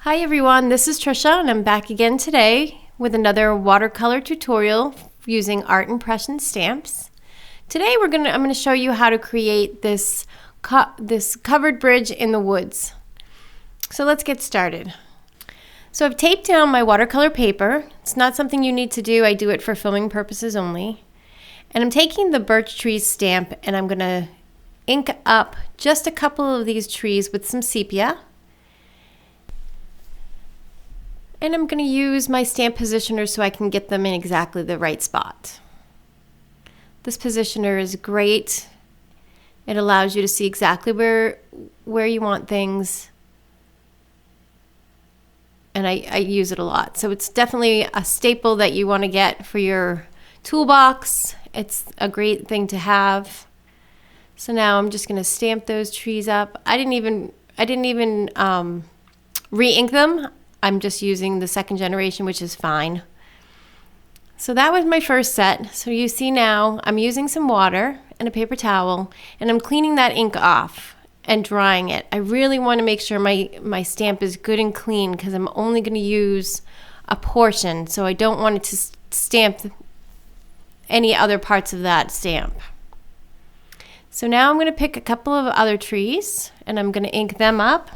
Hi everyone, this is Trisha and I'm back again today with another watercolor tutorial using art impression stamps. Today I'm going to show you how to create this covered bridge in the woods. So let's get started. So I've taped down my watercolor paper. It's not something you need to do. I do it for filming purposes only. And I'm taking the birch tree stamp and I'm going to ink up just a couple of these trees with some sepia. And I'm going to use my stamp positioner so I can get them in exactly the right spot. This positioner is great. It allows you to see exactly where you want things. And I use it a lot. So it's definitely a staple that you want to get for your toolbox. It's a great thing to have. So now I'm just going to stamp those trees up. I didn't even re-ink them. I'm just using the second generation, which is fine. So that was my first set. So you see now I'm using some water and a paper towel and I'm cleaning that ink off and drying it. I really want to make sure my stamp is good and clean because I'm only going to use a portion. So I don't want it to stamp any other parts of that stamp. So now I'm going to pick a couple of other trees and I'm going to ink them up.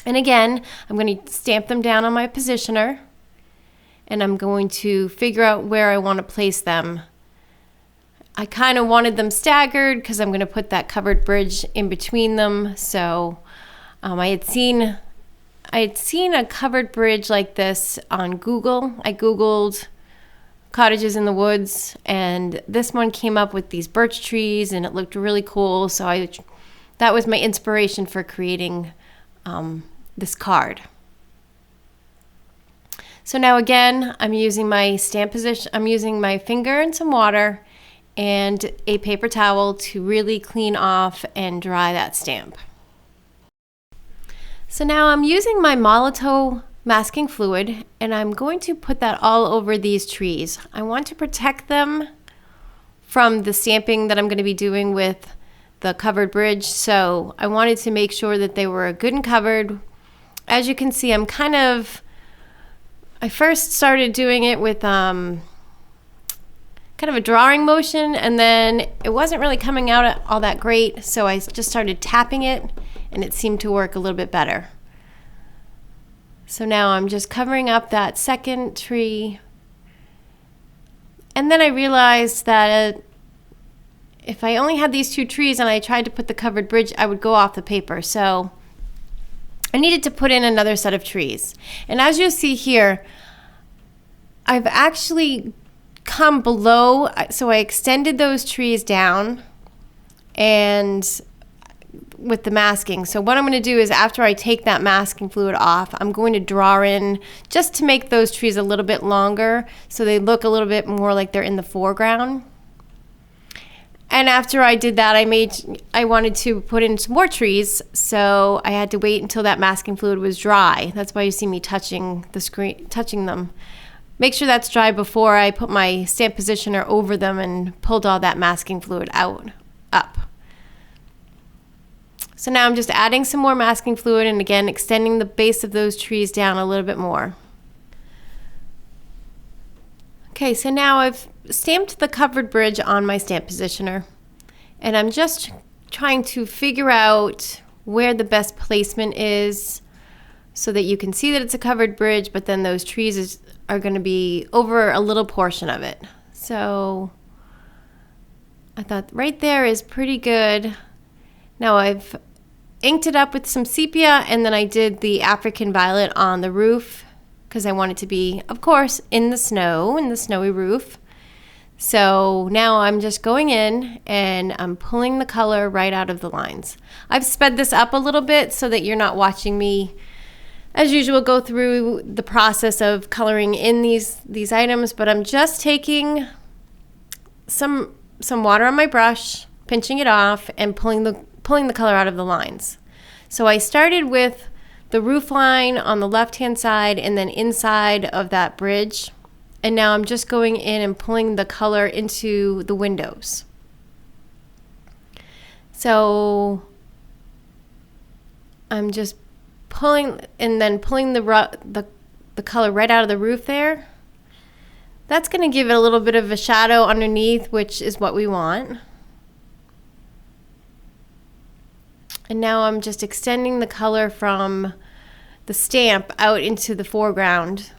And again, I'm going to stamp them down on my positioner and I'm going to figure out where I want to place them. I kind of wanted them staggered because I'm going to put that covered bridge in between them. So I had seen a covered bridge like this on Google. I Googled cottages in the woods and this one came up with these birch trees and it looked really cool. So that was my inspiration for creating this card. So now again, I'm using my stamp position. I'm using my finger and some water and a paper towel to really clean off and dry that stamp. So now I'm using my Molotow masking fluid and I'm going to put that all over these trees. I want to protect them from the stamping that I'm going to be doing with the covered bridge. So I wanted to make sure that they were good and covered. As you can see, I first started doing it with kind of a drawing motion and then it wasn't really coming out all that great. So I just started tapping it and it seemed to work a little bit better. So now I'm just covering up that second tree. And then I realized that if I only had these two trees and I tried to put the covered bridge, I would go off the paper. So I needed to put in another set of trees. And as you'll see here, I've actually come below. So I extended those trees down and with the masking. So what I'm going to do is after I take that masking fluid off, I'm going to draw in just to make those trees a little bit longer so they look a little bit more like they're in the foreground. And after I did that, I wanted to put in some more trees, so I had to wait until that masking fluid was dry. That's why you see me touching the screen, touching them. Make sure that's dry before I put my stamp positioner over them and pulled all that masking fluid up. So now I'm just adding some more masking fluid and again extending the base of those trees down a little bit more. Okay, so now I've stamped the covered bridge on my stamp positioner and I'm just trying to figure out where the best placement is so that you can see that it's a covered bridge, but then those trees are going to be over a little portion of it. So I thought right there is pretty good. Now I've inked it up with some sepia and then I did the African violet on the roof because I want it to be, of course, in the snowy roof. So now I'm just going in and I'm pulling the color right out of the lines. I've sped this up a little bit so that you're not watching me, as usual, go through the process of coloring in these items, but I'm just taking some water on my brush, pinching it off, and pulling the color out of the lines. So I started with the roof line on the left-hand side and then inside of that bridge. And now I'm just going in and pulling the color into the windows. So I'm just pulling the color right out of the roof there. That's going to give it a little bit of a shadow underneath, which is what we want. And now I'm just extending the color from the stamp out into the foreground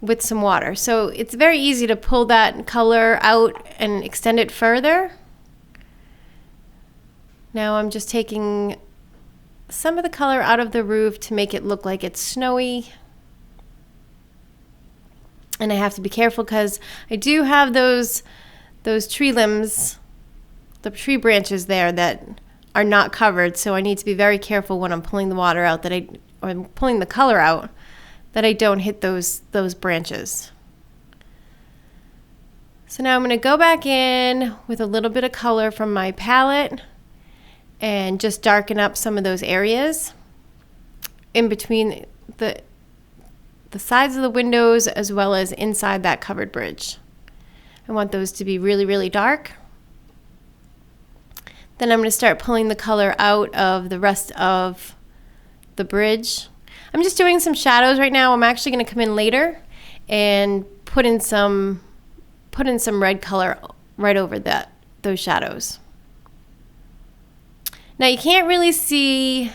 with some water. So it's very easy to pull that color out and extend it further. Now I'm just taking some of the color out of the roof to make it look like it's snowy. And I have to be careful because I do have those tree limbs, the tree branches there that are not covered. So I need to be very careful when I'm pulling the water out or I'm pulling the color out, that I don't hit those branches. So now I'm going to go back in with a little bit of color from my palette and just darken up some of those areas in between the sides of the windows as well as inside that covered bridge. I want those to be really, really dark. Then I'm going to start pulling the color out of the rest of the bridge. I'm just doing some shadows right now. I'm actually going to come in later and put in some red color right over those shadows. Now you can't really see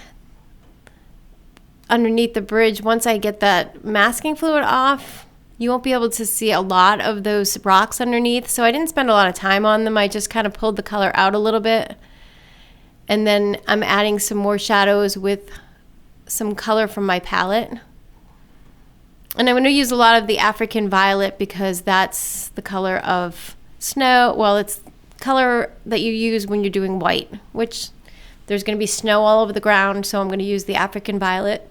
underneath the bridge. Once I get that masking fluid off, you won't be able to see a lot of those rocks underneath. So I didn't spend a lot of time on them. I just kind of pulled the color out a little bit. And then I'm adding some more shadows with some color from my palette. And I'm going to use a lot of the African violet because that's the color of snow. Well, it's color that you use when you're doing white, which there's going to be snow all over the ground. So I'm going to use the African violet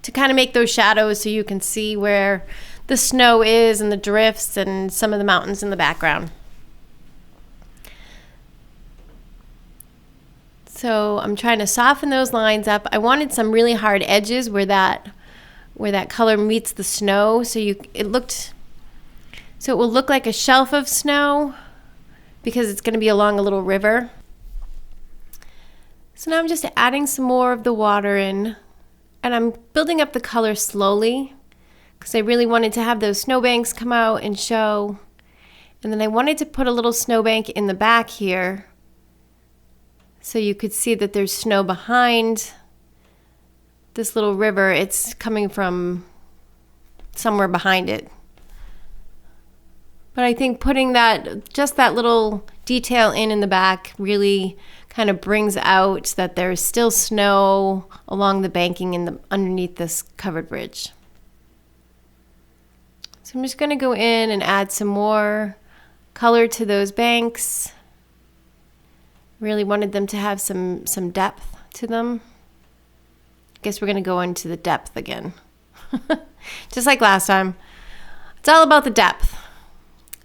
to kind of make those shadows so you can see where the snow is and the drifts and some of the mountains in the background. So I'm trying to soften those lines up. I wanted some really hard edges where that color meets the snow, so it will look like a shelf of snow because it's going to be along a little river. So now I'm just adding some more of the water in, and I'm building up the color slowly because I really wanted to have those snowbanks come out and show. And then I wanted to put a little snowbank in the back here so you could see that there's snow behind this little river. It's coming from somewhere behind it. But I think putting just that little detail in the back really kind of brings out that there's still snow along the banking underneath this covered bridge. So I'm just going to go in and add some more color to those banks. Really wanted them to have some depth to them. I guess we're going to go into the depth again. Just like last time. It's all about the depth.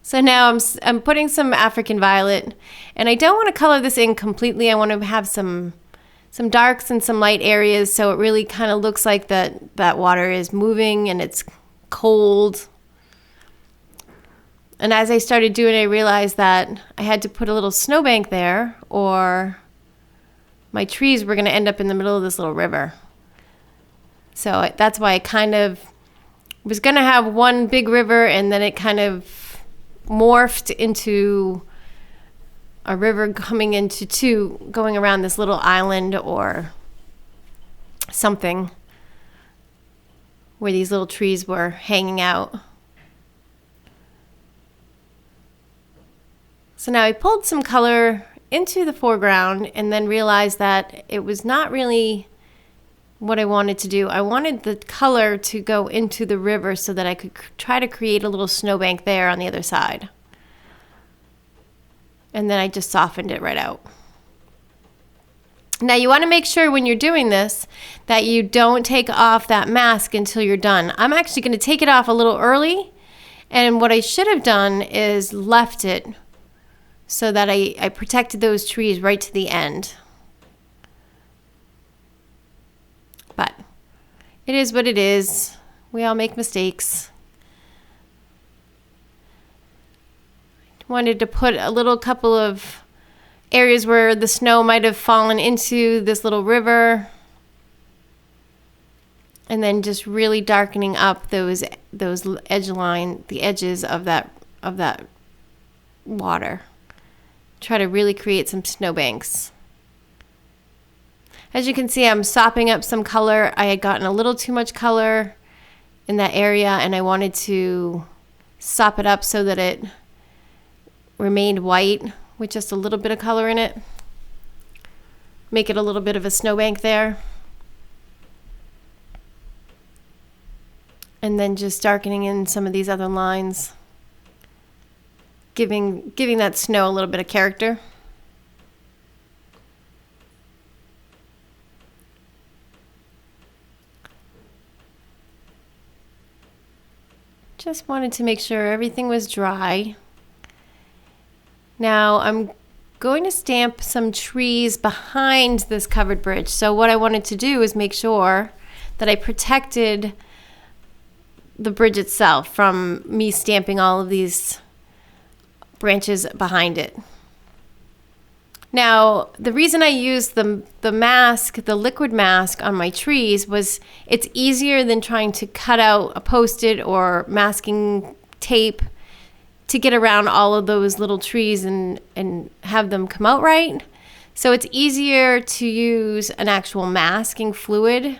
So now I'm putting some African violet, and I don't want to color this in completely. I want to have some darks and some light areas so it really kind of looks like that water is moving and it's cold. And as I started doing it, I realized that I had to put a little snowbank there or my trees were going to end up in the middle of this little river. So that's why I kind of was going to have one big river, and then it kind of morphed into a river coming into two, going around this little island or something where these little trees were hanging out. So now I pulled some color into the foreground and then realized that it was not really what I wanted to do. I wanted the color to go into the river so that I could try to create a little snowbank there on the other side. And then I just softened it right out. Now you want to make sure when you're doing this that you don't take off that mask until you're done. I'm actually going to take it off a little early, and what I should have done is left it so that I protected those trees right to the end. But it is what it is. We all make mistakes. Wanted to put a little couple of areas where the snow might have fallen into this little river. And then just really darkening up those the edges of that water. Try to really create some snowbanks. As you can see, I'm sopping up some color. I had gotten a little too much color in that area, and I wanted to sop it up so that it remained white with just a little bit of color in it. Make it a little bit of a snowbank there. And then just darkening in some of these other lines, giving that snow a little bit of character. Just wanted to make sure everything was dry. Now I'm going to stamp some trees behind this covered bridge. So what I wanted to do is make sure that I protected the bridge itself from me stamping all of these branches behind it. Now, the reason I used the mask, the liquid mask on my trees was it's easier than trying to cut out a Post-it or masking tape to get around all of those little trees and have them come out right. So it's easier to use an actual masking fluid,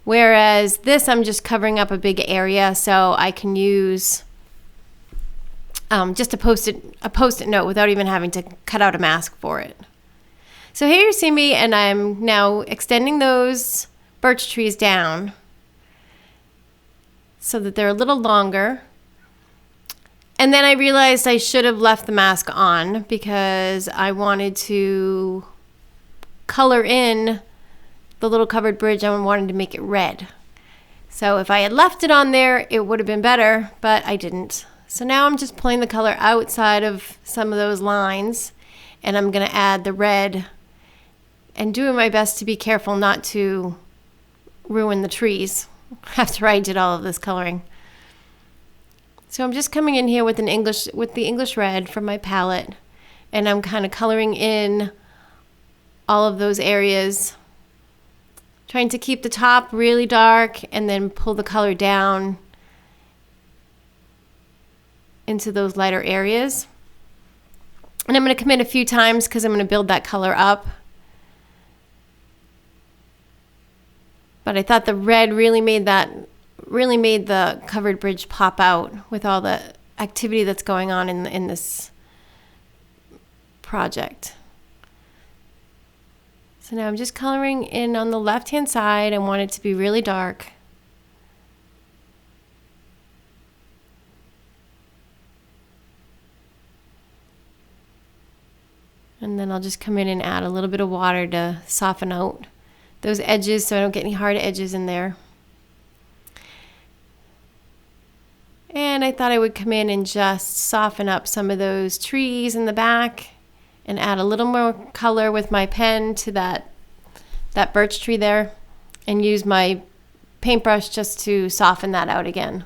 whereas this I'm just covering up a big area, so I can use just a Post-it note without even having to cut out a mask for it. So here you see me, and I'm now extending those birch trees down so that they're a little longer. And then I realized I should have left the mask on because I wanted to color in the little covered bridge. I wanted to make it red. So if I had left it on there, it would have been better, but I didn't. So now I'm just pulling the color outside of some of those lines, and I'm going to add the red and doing my best to be careful not to ruin the trees after I did all of this coloring. So I'm just coming in here with the English red from my palette, and I'm kind of coloring in all of those areas, trying to keep the top really dark and then pull the color down into those lighter areas. And I'm going to come in a few times because I'm going to build that color up. But I thought the red really made the covered bridge pop out with all the activity that's going on in this project. So now I'm just coloring in on the left-hand side. I want it to be really dark. And then I'll just come in and add a little bit of water to soften out those edges so I don't get any hard edges in there. And I thought I would come in and just soften up some of those trees in the back and add a little more color with my pen to that birch tree there, and use my paintbrush just to soften that out again.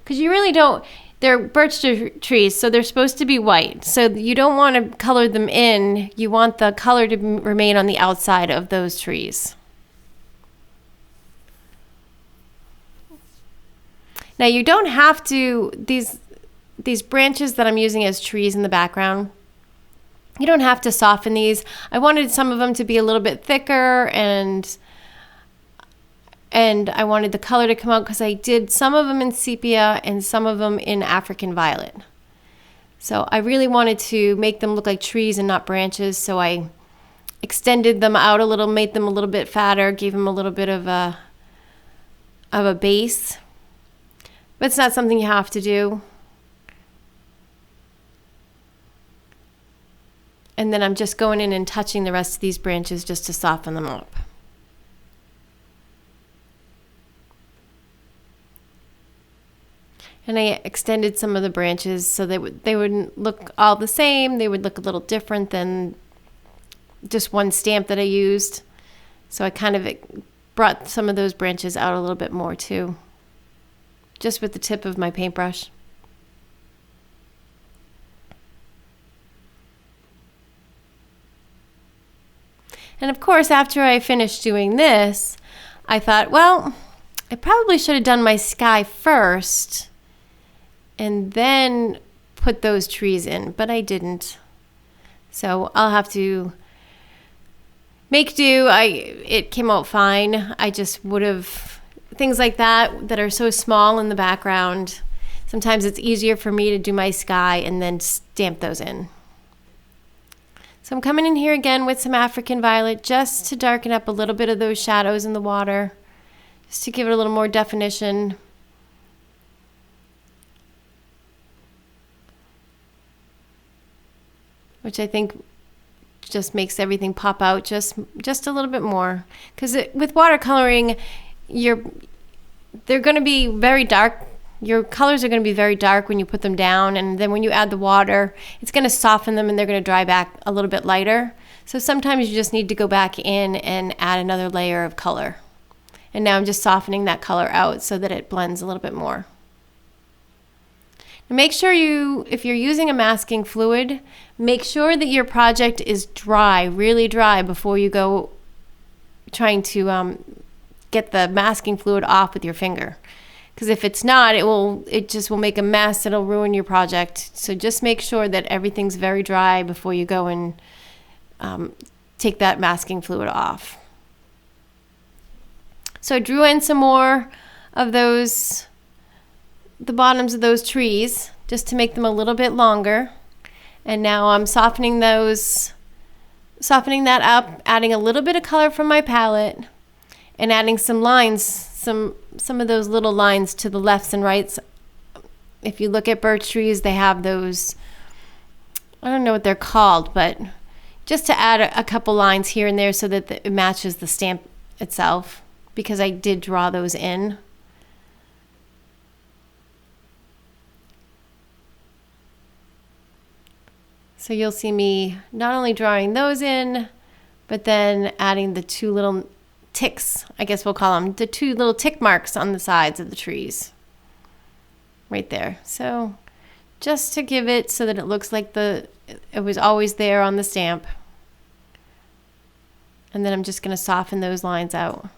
Because you really don't, they're birch trees, so they're supposed to be white. So you don't want to color them in. You want the color to remain on the outside of those trees. Now you don't have to, these branches that I'm using as trees in the background, you don't have to soften these. I wanted some of them to be a little bit thicker, and I wanted the color to come out because I did some of them in sepia and some of them in African violet. So I really wanted to make them look like trees and not branches, so I extended them out a little, made them a little bit fatter, gave them a little bit of a base. But it's not something you have to do. And then I'm just going in and touching the rest of these branches just to soften them up. And I extended some of the branches so they wouldn't look all the same. They would look a little different than just one stamp that I used. So I kind of brought some of those branches out a little bit more too, just with the tip of my paintbrush. And of course, after I finished doing this, I thought, well, I probably should have done my sky first and then put those trees in, but I didn't. So I'll have to make do. It came out fine. I just would have, things like that are so small in the background. Sometimes it's easier for me to do my sky and then stamp those in. So I'm coming in here again with some African violet just to darken up a little bit of those shadows in the water, just to give it a little more definition. Which I think just makes everything pop out just a little bit more. Because with watercoloring, they're going to be very dark. Your colors are going to be very dark when you put them down, and then when you add the water, it's going to soften them and they're going to dry back a little bit lighter. So sometimes you just need to go back in and add another layer of color. And now I'm just softening that color out so that it blends a little bit more. Now make sure if you're using a masking fluid, make sure that your project is dry, really dry, before you go trying to get the masking fluid off with your finger. Because if it's not, it just will make a mess. It'll ruin your project. So just make sure that everything's very dry before you go and take that masking fluid off. So I drew in some more of the bottoms of those trees, just to make them a little bit longer. And now I'm softening that up, adding a little bit of color from my palette, and adding some lines, some of those little lines to the lefts and rights. If you look at birch trees, they have those, I don't know what they're called, but just to add a couple lines here and there so that it matches the stamp itself, because I did draw those in. So you'll see me not only drawing those in, but then adding the two little ticks, I guess we'll call them, the two little tick marks on the sides of the trees. Right there. So just to give it so that it looks like it was always there on the stamp. And then I'm just going to soften those lines out,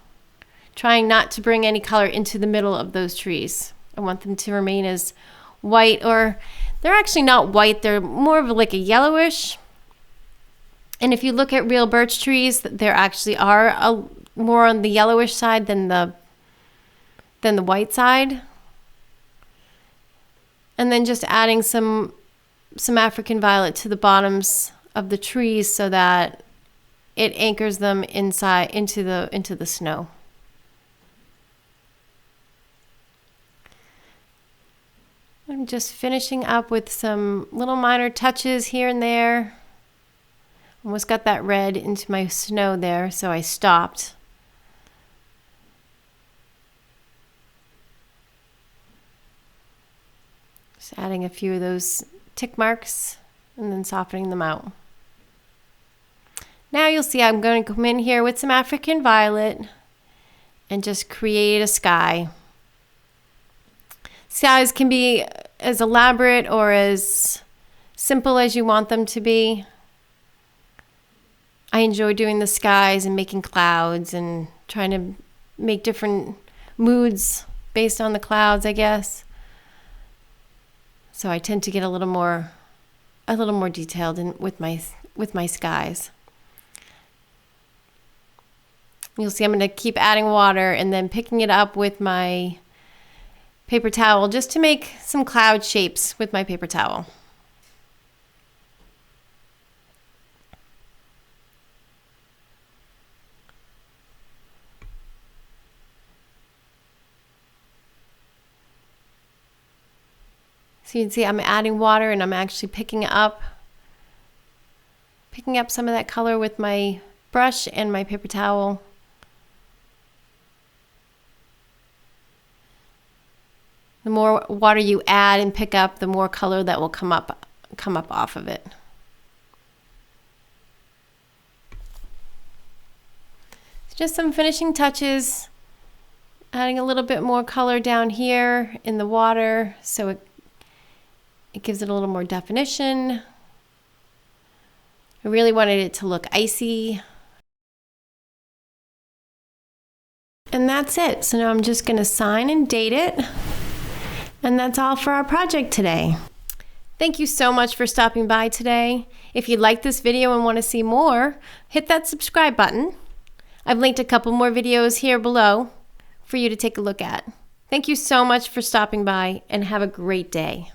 trying not to bring any color into the middle of those trees. I want them to remain as white, or they're actually not white, they're more of like a yellowish. And if you look at real birch trees, there actually are more on the yellowish side than the white side. And then just adding some African violet to the bottoms of the trees so that it anchors them inside into the snow. I'm just finishing up with some little minor touches here and there. Almost got that red into my snow there, so I stopped. Just adding a few of those tick marks and then softening them out. Now you'll see I'm going to come in here with some African violet and just create a sky. Skies can be as elaborate or as simple as you want them to be. I enjoy doing the skies and making clouds and trying to make different moods based on the clouds, I guess. So I tend to get a little more detailed with my skies. You'll see I'm going to keep adding water and then picking it up with my paper towel just to make some cloud shapes with my paper towel. So you can see I'm adding water and I'm actually picking up some of that color with my brush and my paper towel. The more water you add and pick up, the more color that will come up off of it. So just some finishing touches, adding a little bit more color down here in the water so it gives it a little more definition. I really wanted it to look icy. And that's it. So now I'm just going to sign and date it. And that's all for our project today. Thank you so much for stopping by today. If you like this video and want to see more, hit that subscribe button. I've linked a couple more videos here below for you to take a look at. Thank you so much for stopping by and have a great day.